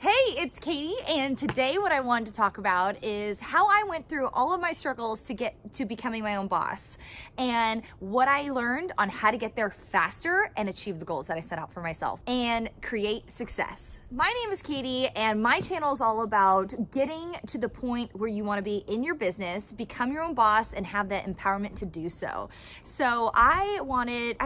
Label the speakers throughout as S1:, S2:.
S1: Hey, it's Katie, and today what I wanted to talk about is how I went through all of my struggles to get to becoming my own boss and what I learned on how to get there faster and achieve the goals that I set out for myself and create success. My name is Katie, and my channel is all about getting to the point where you want to be in your business, become your own boss, and have that empowerment to do so. So I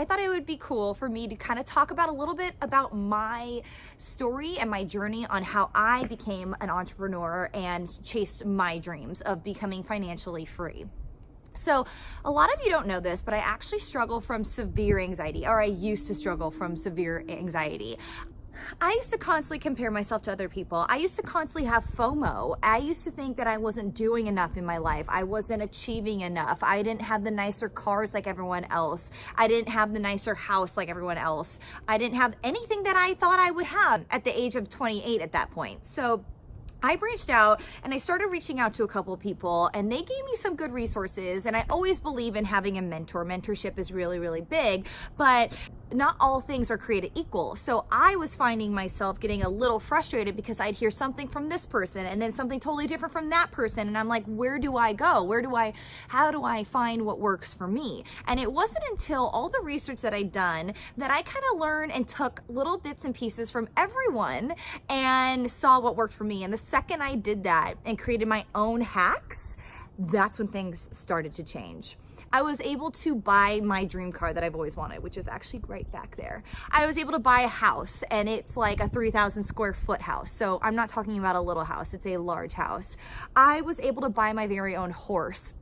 S1: thought it would be cool for me to kind of talk about a little bit about my story and my journey on how I became an entrepreneur and chased my dreams of becoming financially free. So a lot of you don't know this, but I actually struggle from severe anxiety, or I used to struggle from severe anxiety. I used to constantly compare myself to other people. I used to constantly have FOMO. I used to think that I wasn't doing enough in my life. I wasn't achieving enough. I didn't have the nicer cars like everyone else. I didn't have the nicer house like everyone else. I didn't have anything that I thought I would have at the age of 28 at that point. So I branched out and I started reaching out to a couple of people, and they gave me some good resources. And I always believe in having a mentor. Mentorship is really, really big, but not all things are created equal. So I was finding myself getting a little frustrated because I'd hear something from this person and then something totally different from that person. And I'm like, where do I go? How do I find what works for me? And it wasn't until all the research that I'd done that I kind of learned and took little bits and pieces from everyone and saw what worked for me. And the second I did that and created my own hacks, that's when things started to change. I was able to buy my dream car that I've always wanted, which is actually right back there. I was able to buy a house, and it's like a 3,000 square foot house. So I'm not talking about a little house, it's a large house. I was able to buy my very own horse.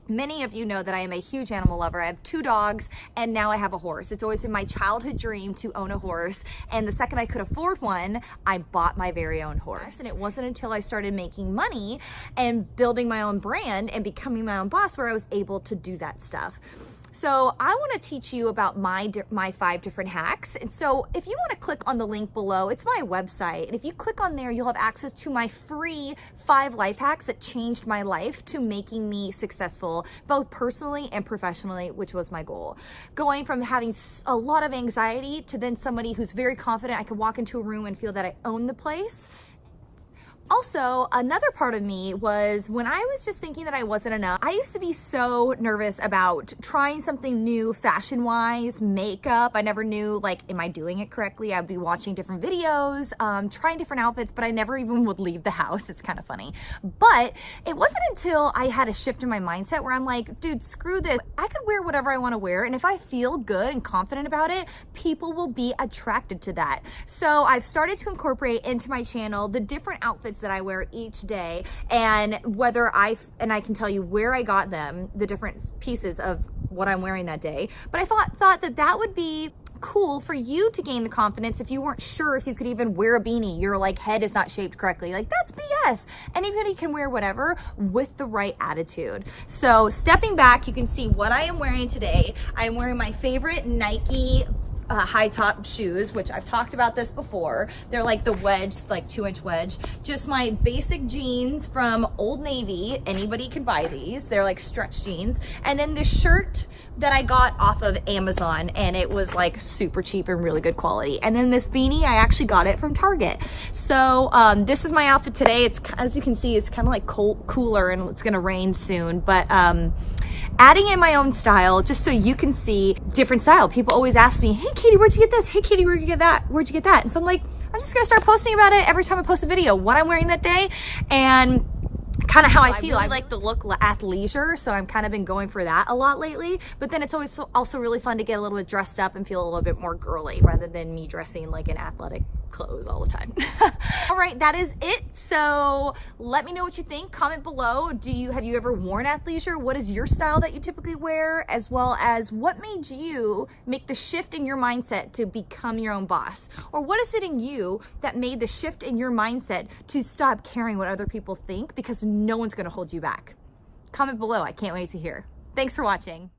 S1: Many of you know that I am a huge animal lover. I have 2 dogs, and now I have a horse. It's always been my childhood dream to own a horse, and the second I could afford one, I bought my very own horse. And it wasn't until I started making money and building my own brand and becoming my own boss where I was able to do that stuff. So I want to teach you about my 5 different hacks. And so if you want to click on the link below, it's my website. And if you click on there, you'll have access to my free 5 life hacks that changed my life to making me successful, both personally and professionally, which was my goal. Going from having a lot of anxiety to then somebody who's very confident. I can walk into a room and feel that I own the place. Also, another part of me was when I was just thinking that I wasn't enough, I used to be so nervous about trying something new fashion-wise, makeup. I never knew, like, am I doing it correctly? I'd be watching different videos, trying different outfits, but I never even would leave the house. It's kind of funny. But it wasn't until I had a shift in my mindset where I'm like, dude, screw this. I could wear whatever I want to wear, and if I feel good and confident about it, people will be attracted to that. So I've started to incorporate into my channel the different outfits that I wear each day, and I can tell you where I got them, the different pieces of what I'm wearing that day. But I thought that would be cool for you to gain the confidence if you weren't sure if you could even wear a beanie. Your head is not shaped correctly. Like, that's BS. Anybody can wear whatever with the right attitude. So stepping back, you can see what I am wearing today. I'm wearing my favorite Nike high top shoes, which I've talked about this before. They're like the wedge, like 2-inch wedge. Just my basic jeans from Old Navy. Anybody can buy these. They're like stretch jeans. And then this shirt that I got off of Amazon, and it was like super cheap and really good quality. And then this beanie, I actually got it from Target. So this is my outfit today. It's, as you can see, it's kind of like cooler, and it's gonna rain soon, but adding in my own style just so you can see different style. People always ask me, hey Katie, where'd you get this? Hey Katie, where'd you get that? Where'd you get that? And so I'm like, I'm just gonna start posting about it every time I post a video, what I'm wearing that day and kind of how I feel. I like the look athleisure, so I'm kind of been going for that a lot lately. But then it's always also really fun to get a little bit dressed up and feel a little bit more girly rather than me dressing like in athletic clothes all the time. All right, that is it. So let me know what you think. Comment below. Have you ever worn athleisure? What is your style that you typically wear? As well as what made you make the shift in your mindset to become your own boss? Or what is it in you that made the shift in your mindset to stop caring what other people think, because no one's going to hold you back? Comment below. I can't wait to hear. Thanks for watching.